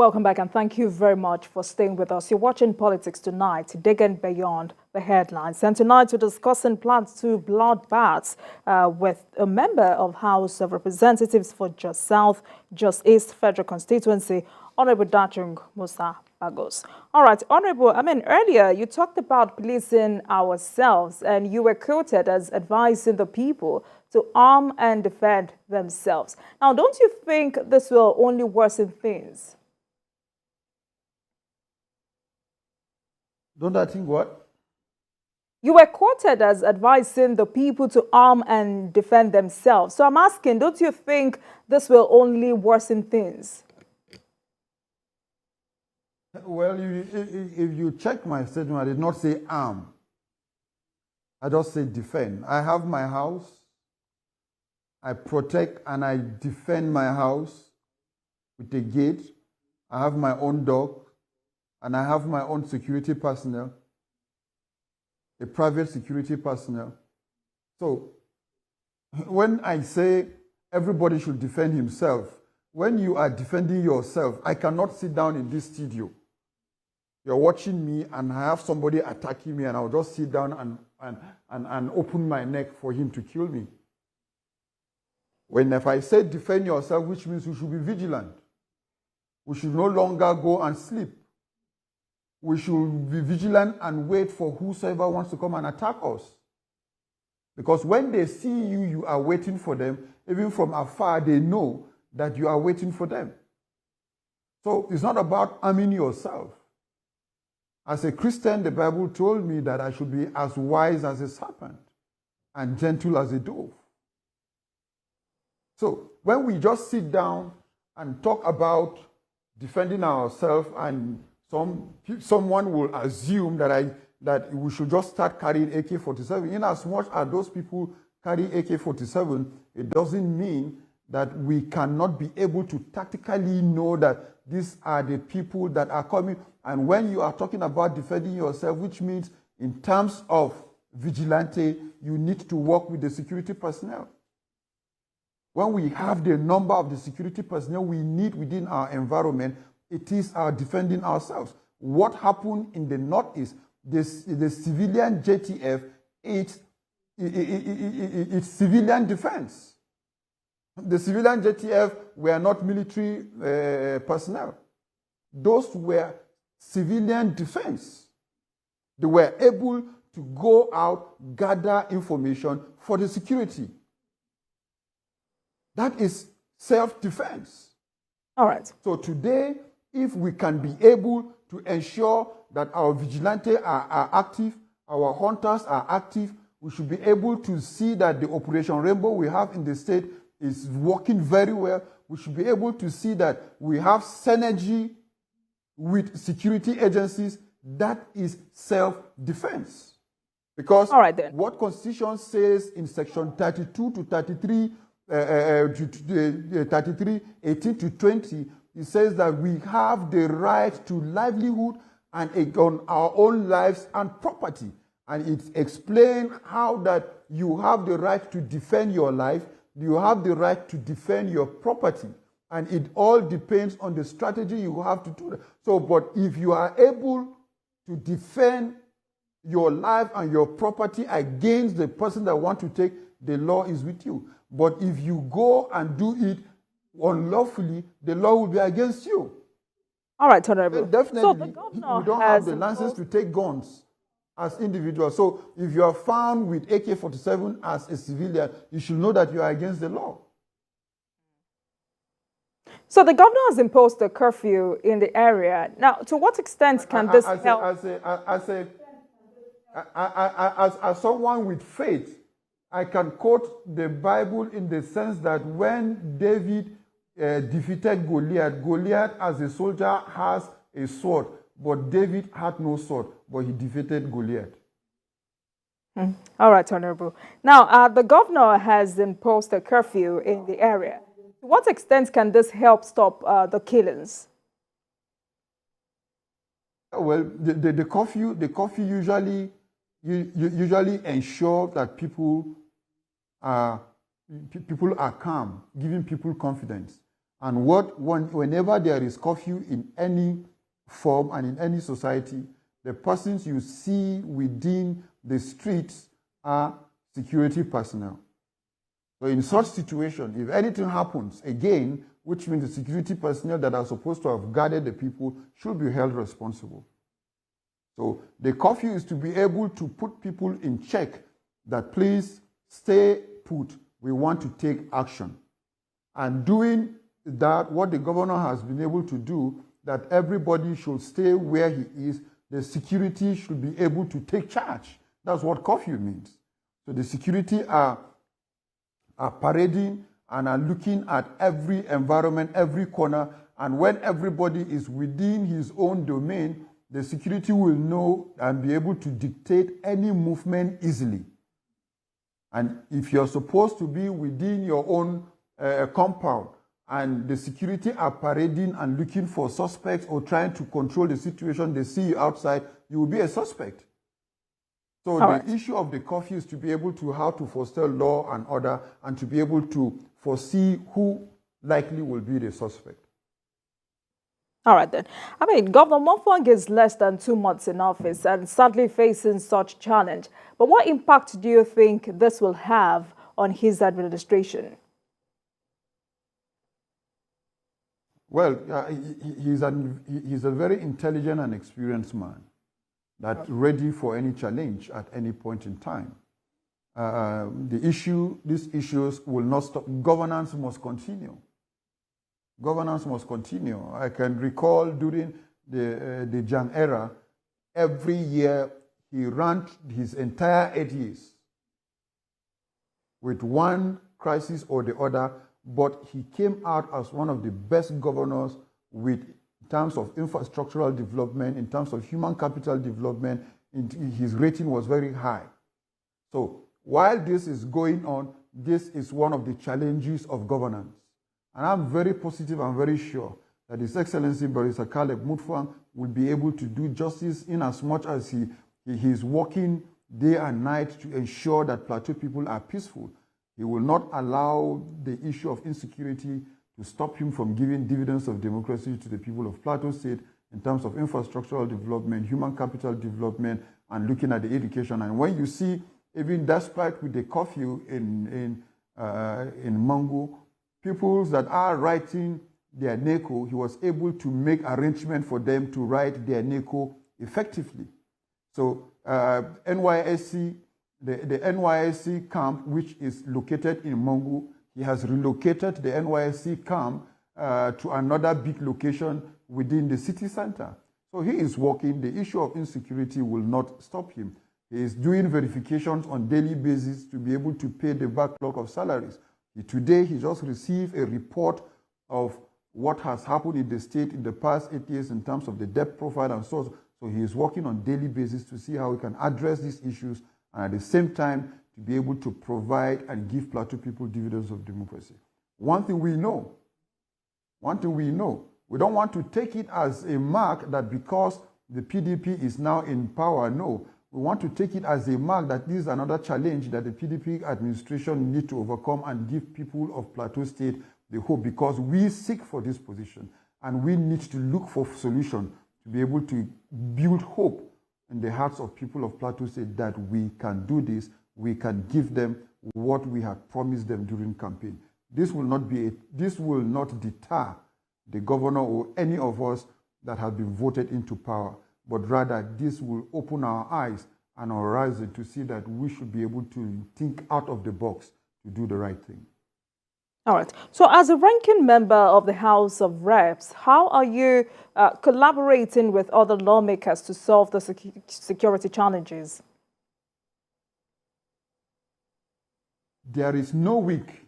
Welcome back and thank you very much for staying with us. You're watching Politics Tonight, digging beyond the headlines. And tonight we're discussing plans to bloodbaths with a member of House of Representatives for Just South, Just East Federal Constituency, Honorable Dachung Musa Bagos. All right, Honorable, earlier you talked about policing ourselves and you were quoted as advising the people to arm and defend themselves. Now, don't you think this will only worsen things? Don't I think what? You were quoted as advising the people to arm and defend themselves. So I'm asking, don't you think this will only worsen things? Well, if you check my statement, I did not say arm. I just say defend. I have my house. I protect and I defend my house with a gate. I have my own dog. And I have my own security personnel, a private security personnel. So when I say everybody should defend himself, when you are defending yourself, I cannot sit down in this studio. You're watching me and I have somebody attacking me and I'll just sit down and open my neck for him to kill me. If I say defend yourself, which means we should be vigilant. We should no longer go and sleep. We should be vigilant and wait for whosoever wants to come and attack us. Because when they see you, you are waiting for them. Even from afar, they know that you are waiting for them. So it's not about arming yourself. As a Christian, the Bible told me that I should be as wise as a serpent and gentle as a dove. So when we just sit down and talk about defending ourselves, and someone will assume that we should just start carrying AK-47. In as much as those people carry AK-47, it doesn't mean that we cannot be able to tactically know that these are the people that are coming. And when you are talking about defending yourself, which means in terms of vigilante, you need to work with the security personnel. When we have the number of the security personnel we need within our environment, it is our defending ourselves. What happened in the Northeast, the civilian JTF, it's civilian defense. The civilian JTF were not military personnel. Those were civilian defense. They were able to go out, gather information for the security. That is self-defense. All right. So today, if we can be able to ensure that our vigilantes are active, our hunters are active, we should be able to see that the Operation Rainbow we have in the state is working very well. We should be able to see that we have synergy with security agencies. That is self-defense. Because what Constitution says in Section 32 to 33, 33, 18 to 20, it says that we have the right to livelihood and on our own lives and property. And it explains how that you have the right to defend your life, you have the right to defend your property. And it all depends on the strategy you have to do that. So, but if you are able to defend your life and your property against the person that wants to take, the law is with you. But if you go and do it unlawfully, the law will be against you. All right, Honorable. Definitely, so the governor we don't have the license to take guns as individuals. So if you are found with AK-47 as a civilian, you should know that you are against the law. So the governor has imposed a curfew in the area. Now, to what extent can this help? As someone with faith, I can quote the Bible in the sense that when David defeated Goliath, Goliath as a soldier has a sword, but David had no sword, but he defeated Goliath. All right, Honorable. Now, the governor has imposed a curfew in the area. To what extent can this help stop the killings? Well, the curfew usually ensure that people are calm, giving people confidence. And whenever there is curfew in any form and in any society, the persons you see within the streets are security personnel. So in such situation, if anything happens again, which means the security personnel that are supposed to have guarded the people should be held responsible. So the curfew is to be able to put people in check that please stay put, we want to take action. And doing that, what the governor has been able to do, that everybody should stay where he is, the security should be able to take charge. That's what curfew means. So the security are parading and are looking at every environment, every corner, and when everybody is within his own domain, the security will know and be able to dictate any movement easily. And if you're supposed to be within your own compound and the security are parading and looking for suspects or trying to control the situation, they see you outside, you will be a suspect. So the issue of the curfew is to be able to how to foster law and order and to be able to foresee who likely will be the suspect. All right, then. I mean, Governor Mofwang is less than 2 months in office and sadly facing such challenge. But what impact do you think this will have on his administration? Well, he's a very intelligent and experienced man that's ready for any challenge at any point in time. These issues will not stop. Governance must continue. Governance must continue. I can recall during the Jang era, every year he ran his entire 8 years with one crisis or the other, but he came out as one of the best governors in terms of infrastructural development, in terms of human capital development. His rating was very high. So while this is going on, this is one of the challenges of governance. And I'm very positive and very sure that His Excellency Barrister Caleb Mutfwang will be able to do justice in as much as he is working day and night to ensure that Plateau people are peaceful. He will not allow the issue of insecurity to stop him from giving dividends of democracy to the people of Plateau State in terms of infrastructural development, human capital development, and looking at the education. And when you see, even despite with the curfew in Mangu, people that are writing their NECO, he was able to make arrangement for them to write their NECO effectively. So NYSC, the NYSC camp, which is located in Mangu, he has relocated the NYSC camp to another big location within the city center. So he is working. The issue of insecurity will not stop him. He is doing verifications on daily basis to be able to pay the backlog of salaries. Today, he just received a report of what has happened in the state in the past 8 years in terms of the debt profile and so on. So he is working on daily basis to see how we can address these issues and at the same time to be able to provide and give Plateau people dividends of democracy. One thing we know, we don't want to take it as a mark that because the PDP is now in power, no. We want to take it as a mark that this is another challenge that the PDP administration need to overcome and give people of Plateau State the hope, because we seek for this position and we need to look for solution to be able to build hope in the hearts of people of Plateau State that we can do this, we can give them what we had promised them during campaign. This will not deter the governor or any of us that have been voted into power, but rather this will open our eyes and our horizon to see that we should be able to think out of the box to do the right thing. All right. So as a ranking member of the House of Reps, how are you collaborating with other lawmakers to solve the security challenges? There is no week,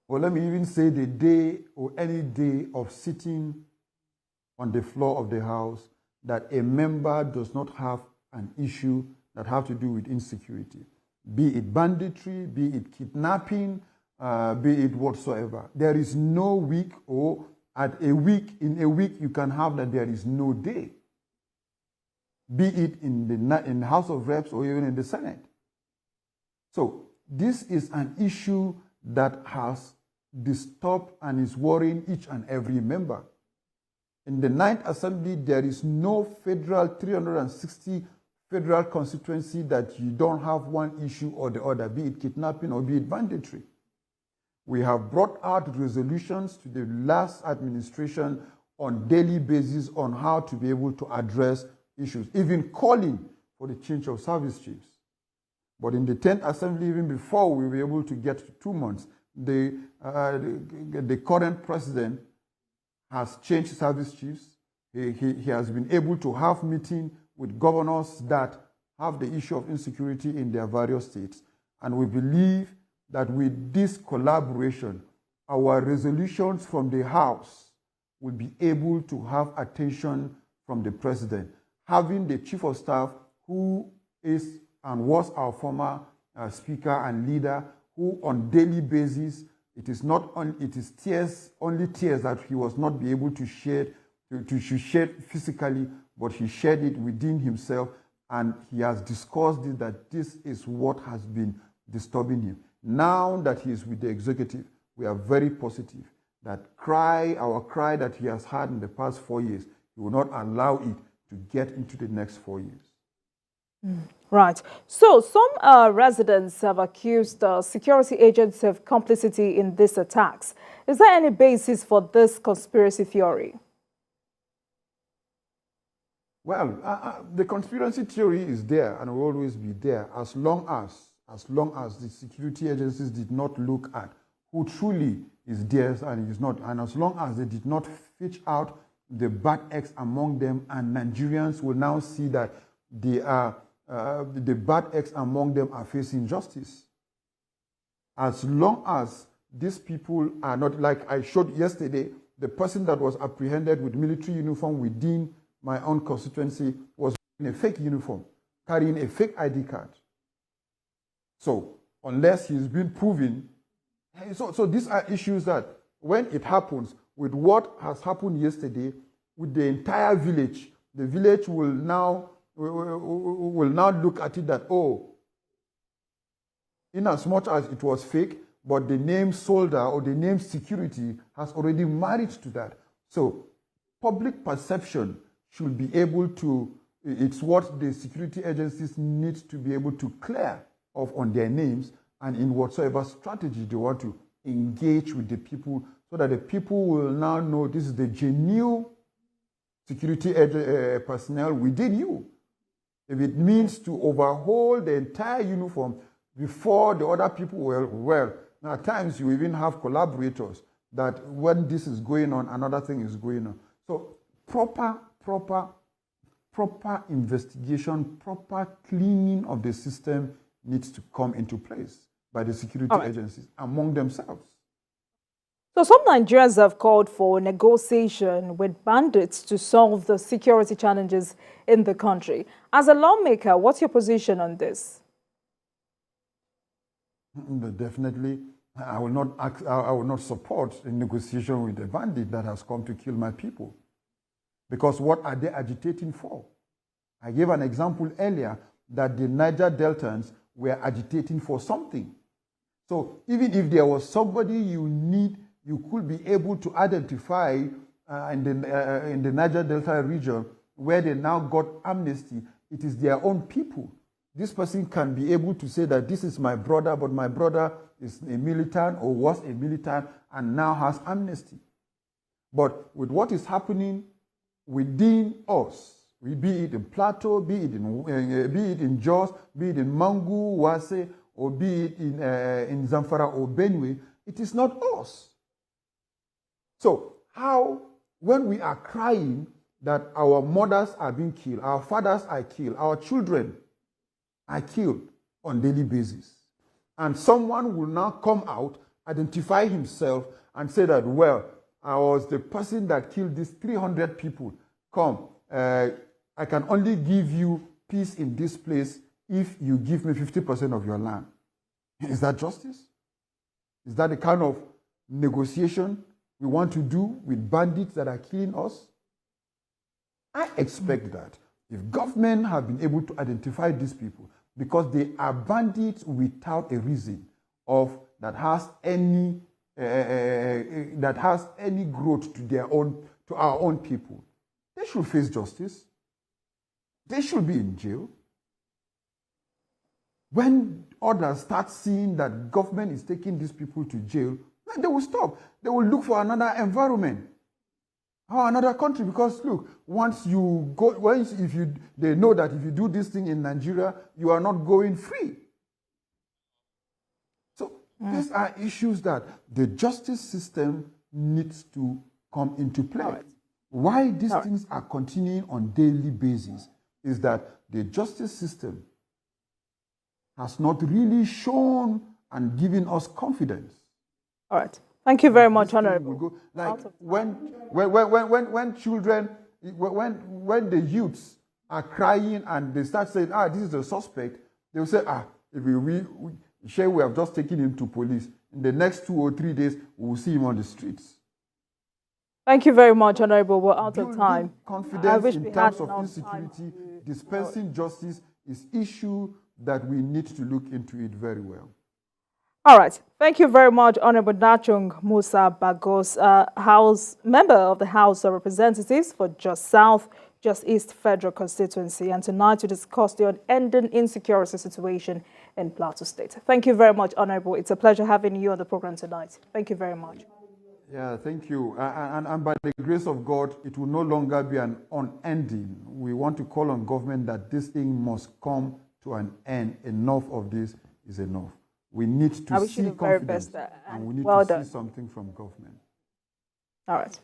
or let me even say the day or any day of sitting on the floor of the House that a member does not have an issue that have to do with insecurity, be it banditry, be it kidnapping, be it whatsoever. There is no week, or in a week you can have that there is no day, be it in the House of Reps or even in the Senate. So this is an issue that has disturbed and is worrying each and every member. In the 9th Assembly, there is no federal 360 federal constituency that you don't have one issue or the other, be it kidnapping or be it banditry. We have brought out resolutions to the last administration on daily basis on how to be able to address issues, even calling for the change of service chiefs. But in the 10th Assembly, even before we were able to get to 2 months, the current president has changed service chiefs. He has been able to have meetings with governors that have the issue of insecurity in their various states. And we believe that with this collaboration, our resolutions from the House will be able to have attention from the president. Having the chief of staff who is and was our former speaker and leader, who on daily basis, it is tears, only tears that he was not be able to shed physically, but he shared it within himself, and he has discussed it that this is what has been disturbing him. Now that he is with the executive, we are very positive that our cry that he has had in the past 4 years, he will not allow it to get into the next 4 years. Right. So some residents have accused security agents of complicity in these attacks. Is there any basis for this conspiracy theory? Well, the conspiracy theory is there and will always be there as long as the security agencies did not look at who truly is theirs and is not, and as long as they did not fish out the bad eggs among them, and Nigerians will now see that the bad eggs among them are facing justice. As long as these people are not, like I showed yesterday, the person that was apprehended with military uniform within my own constituency was in a fake uniform, carrying a fake ID card. So unless he's been proven, so these are issues that when it happens, with what has happened yesterday, with the entire village, the village will now look at it that, oh, in as much as it was fake, but the name soldier or the name security has already married to that. So public perception should be able to, it's what the security agencies need to be able to clear off on their names and in whatsoever strategy they want to engage with the people, so that the people will now know this is the genuine security personnel within you. If it means to overhaul the entire uniform before the other people, well, at times you even have collaborators that when this is going on, another thing is going on. So proper investigation, proper cleaning of the system needs to come into place by the security agencies among themselves. So some Nigerians have called for negotiation with bandits to solve the security challenges in the country. As a lawmaker, what's your position on this? Definitely, I will not support a negotiation with a bandit that has come to kill my people. Because what are they agitating for? I gave an example earlier that the Niger Deltans were agitating for something. So even if there was somebody you could be able to identify in the Niger Delta region where they now got amnesty, it is their own people. This person can be able to say that this is my brother, but my brother is a militant or was a militant and now has amnesty. But with what is happening within us, be it in Plateau, be it in Jos, be it in Mangu, Wase, or be it in Zamfara or Benue, it is not us. So how, when we are crying that our mothers are being killed, our fathers are killed, our children are killed on a daily basis, and someone will now come out, identify himself, and say that, well, I was the person that killed these 300 people. Come, I can only give you peace in this place if you give me 50% of your land. Is that justice? Is that the kind of negotiation we want to do with bandits that are killing us? I expect that if government have been able to identify these people, because they are bandits without a reason of that has any that has any growth to our own people, they should face justice. They should be in jail. When others start seeing that government is taking these people to jail, then they will stop. They will look for another environment or another country, because look, they know that if you do this thing in Nigeria, you are not going free. So these are issues that the justice system needs to come into play. Right. Why these things are continuing on daily basis is that the justice system has not really shown and given us confidence. All right. Thank you very much, Honorable. Like when children, when the youths are crying and they start saying, this is a suspect, they will say, if we have just taken him to police. In the next 2 or 3 days, we will see him on the streets. Thank you very much, Honorable. We're out of time. Confidence in terms of insecurity, dispensing justice is issue that we need to look into it very well. All right. Thank you very much, Honorable Nachung Musa Bagos, member of the House of Representatives for Just South, Just East Federal Constituency, and tonight to discuss the unending insecurity situation in Plateau State. Thank you very much, Honorable. It's a pleasure having you on the program tonight. Thank you very much. Yeah, thank you. And by the grace of God, it will no longer be an unending. We want to call on government that this thing must come to an end. Enough of this is enough. We need to see confidence, and we need to see something from government. All right.